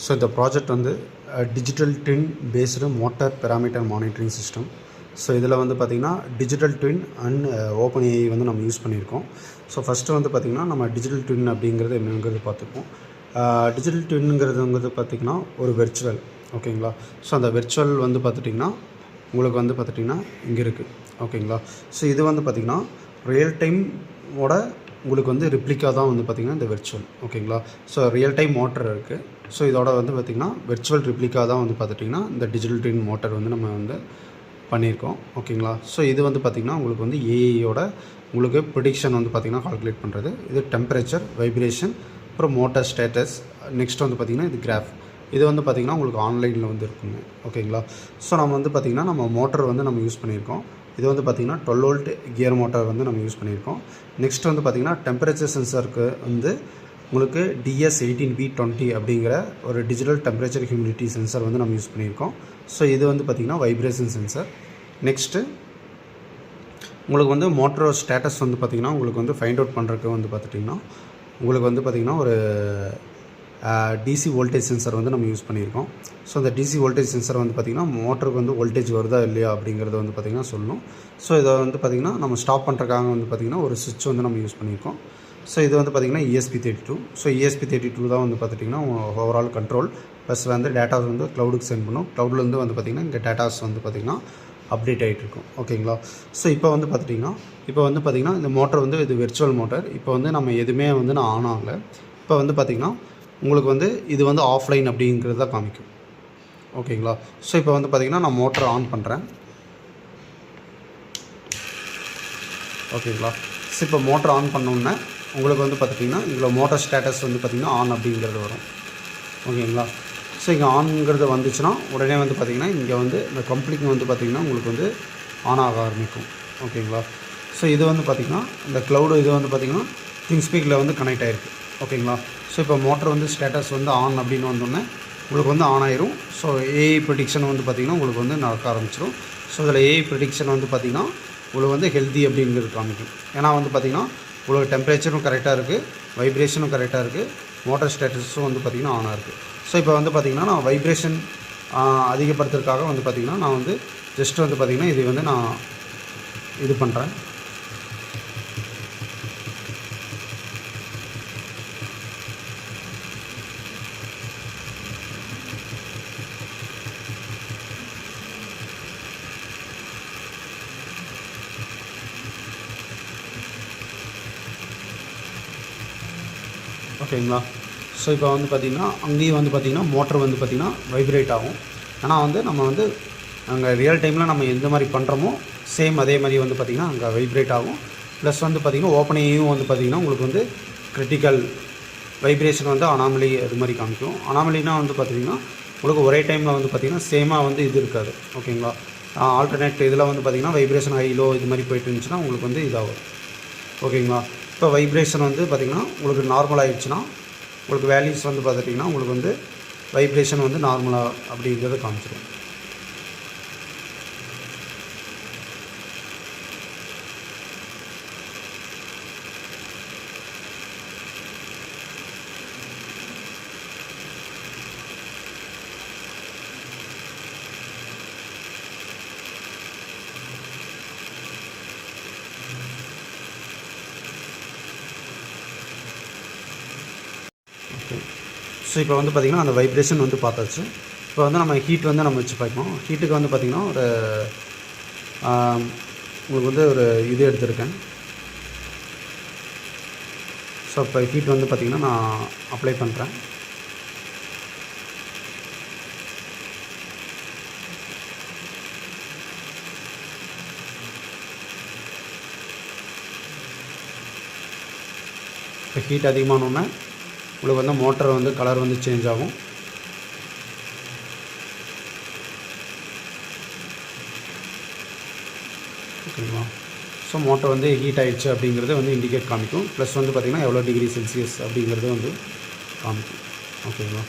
So இந்த project வந்து digital twin based motor parameter monitoring system. So இதில் வந்து பார்த்திங்கன்னா digital twin and open AI வந்து நம்ம யூஸ் பண்ணியிருக்கோம். ஸோ ஃபஸ்ட்டு வந்து பார்த்திங்கன்னா நம்ம டிஜிட்டல் ட்வின் அப்படிங்கிறது என்னங்கிறது பார்த்துப்போம். டிஜிட்டல் ட்வின்ங்கிறது பார்த்திங்கன்னா ஒரு வெர்ச்சுவல், ஓகேங்களா. ஸோ அந்த வெர்ச்சுவல் வந்து பார்த்துட்டிங்கன்னா உங்களுக்கு வந்து பார்த்துட்டிங்கன்னா இங்கே இருக்குது, ஓகேங்களா. ஸோ இது வந்து பார்த்திங்கன்னா ரியல் டைமோட உங்களுக்கு வந்து ரிப்ளிக்கா தான் வந்து பார்த்திங்கன்னா இந்த வெர்ச்சுவல், ஓகேங்களா. ஸோ ரியல் டைம் மோட்டர் இருக்குது. ஸோ இதோட வந்து பார்த்திங்கன்னா வெர்ச்சுவல் ரிப்ளிக்கா தான் வந்து பார்த்துட்டிங்கன்னா இந்த டிஜிட்டல் ட்வின் மோட்டர் வந்து நம்ம வந்து பண்ணியிருக்கோம், ஓகேங்களா. ஸோ இது வந்து பார்த்திங்கன்னா உங்களுக்கு வந்து ஏஐயோட உங்களுக்கு ப்ரெடிக்ஷன் வந்து பார்த்திங்கன்னா கால்குலேட் பண்ணுறது. இது டெம்பரேச்சர், வைப்ரேஷன், அப்புறம் மோட்டார் ஸ்டேட்டஸ், நெக்ஸ்ட் வந்து பார்த்திங்கன்னா இது கிராஃப். இது வந்து பார்த்திங்கன்னா உங்களுக்கு ஆன்லைனில் வந்து இருக்குங்க, ஓகேங்களா. ஸோ நம்ம வந்து பார்த்திங்கன்னா நம்ம மோட்டர் வந்து நம்ம யூஸ் பண்ணியிருக்கோம். இது வந்து பார்த்திங்கன்னா 12 வோல்ட் கியர் மோட்டார் வந்து நம்ம யூஸ் பண்ணியிருக்கோம். நெக்ஸ்ட் வந்து பார்த்திங்கன்னா டெம்பரேச்சர் சென்சாருக்கு வந்து உங்களுக்கு DS18V20 அப்படிங்கிற ஒரு டிஜிட்டல் டெம்பரேச்சர் ஹியூமிடிட்டி சென்சார் வந்து நம்ம யூஸ் பண்ணியிருக்கோம். ஸோ இது வந்து பார்த்திங்கன்னா வைப்ரேஷன் சென்சார். நெக்ஸ்ட்டு உங்களுக்கு வந்து மோட்டரோட ஸ்டேட்டஸ் வந்து பார்த்திங்கன்னா உங்களுக்கு வந்து ஃபைண்ட் அவுட் பண்ணுறதுக்கு வந்து பார்த்துட்டிங்கன்னா உங்களுக்கு வந்து பார்த்திங்கன்னா ஒரு டிசி வோல்டேஜ் சென்சார் வந்து நம்ம யூஸ் பண்ணியிருக்கோம். ஸோ அந்த டிசி வோல்டேஜ் சென்சார் வந்து பார்த்திங்கன்னா மோட்டருக்கு வந்து வோல்டேஜ் வருதா இல்லையா அப்படிங்கிறத வந்து பார்த்திங்கன்னா சொல்லணும். ஸோ இதை வந்து பார்த்திங்கன்னா நம்ம ஸ்டாப் பண்ணுறதுக்காக வந்து பார்த்திங்கன்னா ஒரு சுவிட்ச் வந்து நம்ம யூஸ் பண்ணியிருக்கோம். ஸோ இது வந்து பார்த்திங்கன்னா ESP32. ஸோ ESP32 தான் வந்து பார்த்திங்கன்னா ஓவரால் கண்ட்ரோல் ப்ளஸ் வந்து டேட்டாஸ் வந்து க்ளவுடுக்கு சென்ட் பண்ணும். க்ளவுட்லேருந்து வந்து பார்த்திங்கன்னா இங்கே டேட்டாஸ் வந்து பார்த்திங்கன்னா அப்டேட் ஆகிட்டு இருக்கும், ஓகேங்களா. ஸோ இப்போ வந்து பார்த்திங்கன்னா இந்த மோட்டர் வந்து இது வெர்ச்சுவல் மோட்டர். இப்போ வந்து நம்ம எதுவுமே வந்து நான் ஆன் ஆகலை. இப்போ வந்து பார்த்திங்கன்னா உங்களுக்கு வந்து இது வந்து ஆஃப்லைன் அப்படிங்கிறது தான் காமிக்கும், ஓகேங்களா. ஸோ இப்போ வந்து பார்த்திங்கன்னா நான் மோட்டரை ஆன் பண்ணுறேன், ஓகேங்களா. ஸோ இப்போ மோட்டர் ஆன் பண்ணோன்னே உங்களுக்கு வந்து பார்த்துட்டிங்கன்னா இதில் மோட்டர் ஸ்டேட்டஸ் வந்து பார்த்திங்கன்னா ஆன் அப்படிங்கிறது வரும், ஓகேங்களா. ஸோ இங்கே ஆன்ங்கிறது வந்துச்சுன்னா உடனே வந்து பார்த்திங்கன்னா இங்கே வந்து இந்த கம்ப்ளீட் வந்து பார்த்திங்கன்னா உங்களுக்கு வந்து ஆன் ஆக ஆரம்பிக்கும், ஓகேங்களா. ஸோ இது வந்து பார்த்திங்கன்னா இந்த க்ளவுடு இது வந்து பார்த்திங்கன்னா திங்ஸ்பீக்கில் வந்து கனெக்ட் ஆகிருக்கு, ஓகேங்களா. ஸோ இப்போ மோட்டர் வந்து ஸ்டேட்டஸ் வந்து ஆன் அப்படின்னு வந்தோடனே உங்களுக்கு வந்து ஆன் ஆயிரும். ஸோ ஏஐ ப்ரெடிக்ஷன் வந்து பார்த்திங்கன்னா உங்களுக்கு வந்து நடக்க ஆரம்பிச்சிடும். ஸோ இதில் ஏஐ ப்ரெடிக்ஷன் வந்து பார்த்திங்கன்னா உங்களுக்கு வந்து ஹெல்தி அப்படிங்கிறது காமிக்கும். ஏன்னா வந்து பார்த்திங்கன்னா உங்களுக்கு டெம்பரேச்சரும் கரெக்டாக இருக்குது, வைப்ரேஷனும் கரெக்டாக இருக்குது, மோட்டர் ஸ்டேட்டஸும் வந்து பார்த்திங்கன்னா ஆனாக இருக்குது. ஸோ இப்போ வந்து பார்த்திங்கன்னா நான் வைப்ரேஷன் அதிகப்படுத்துறதுக்காக வந்து பார்த்திங்கன்னா நான் வந்து ஜஸ்ட் வந்து பார்த்திங்கன்னா இது வந்து நான் இது பண்ணுறேன். ஓகேங்களா. ஸோ இப்போ வந்து பார்த்திங்கன்னா அங்கேயும் வந்து பார்த்திங்கன்னா மோட்டர் வந்து பார்த்திங்கன்னா வைப்ரேட் ஆகும். ஆனால் வந்து நம்ம வந்து அங்கே ரியல் டைமில் நம்ம எந்த மாதிரி பண்ணுறோமோ சேம் அதே மாதிரி வந்து பார்த்திங்கன்னா அங்கே வைப்ரேட் ஆகும். ப்ளஸ் வந்து பார்த்திங்கன்னா ஓப்பன் ஏயும் வந்து பார்த்திங்கன்னா உங்களுக்கு வந்து கிரிட்டிக்கல் வைப்ரேஷன் வந்து அனாமலி அது மாதிரி காமிக்கும். அனாமலினா வந்து பார்த்திங்கன்னா உங்களுக்கு ஒரே டைமில் வந்து பார்த்திங்கன்னா சேமாக வந்து இது இருக்காது, ஓகேங்களா. ஆல்டர்னேட் இதில் வந்து பார்த்திங்கன்னா வைப்ரேஷன் ஹை லோ இது மாதிரி போய்ட்டு இருந்துச்சுன்னா உங்களுக்கு வந்து இதாகும், ஓகேங்களா. இப்போ வைப்ரேஷன் வந்து பார்த்திங்கன்னா உங்களுக்கு நார்மல் ஆகிடுச்சுன்னா உங்களுக்கு வேல்யூஸ் வந்து பார்த்துட்டிங்கன்னா உங்களுக்கு வந்து வைப்ரேஷன் வந்து நார்மலாக அப்படிங்கிறத காமிச்சிடும். ஸோ இப்போ வந்து பார்த்திங்கன்னா அந்த வைப்ரேஷன் வந்து பார்த்தாச்சு. இப்போ வந்து நம்ம ஹீட் வந்து நம்ம வச்சு பார்க்கணும். ஹீட்டுக்கு வந்து பார்த்திங்கன்னா ஒரு உங்களுக்கு வந்து ஒரு இது எடுத்திருக்கேன். ஸோ இப்போ ஹீட் வந்து பார்த்திங்கன்னா நான் அப்ளை பண்ணுறேன். இப்போ ஹீட் அதிகமானோன்னே உங்களுக்கு வந்து மோட்டர் வந்து கலர் வந்து சேஞ்ச் ஆகும். ஓகேங்களா. ஸோ மோட்டர் வந்து ஹீட் ஆகிடுச்சு அப்படிங்கிறத வந்து இண்டிகேட் காமிக்கும். ப்ளஸ் வந்து பார்த்திங்கன்னா எவ்வளோ டிகிரி செல்சியஸ் அப்படிங்கிறது வந்து காமிக்கும், ஓகேங்களா.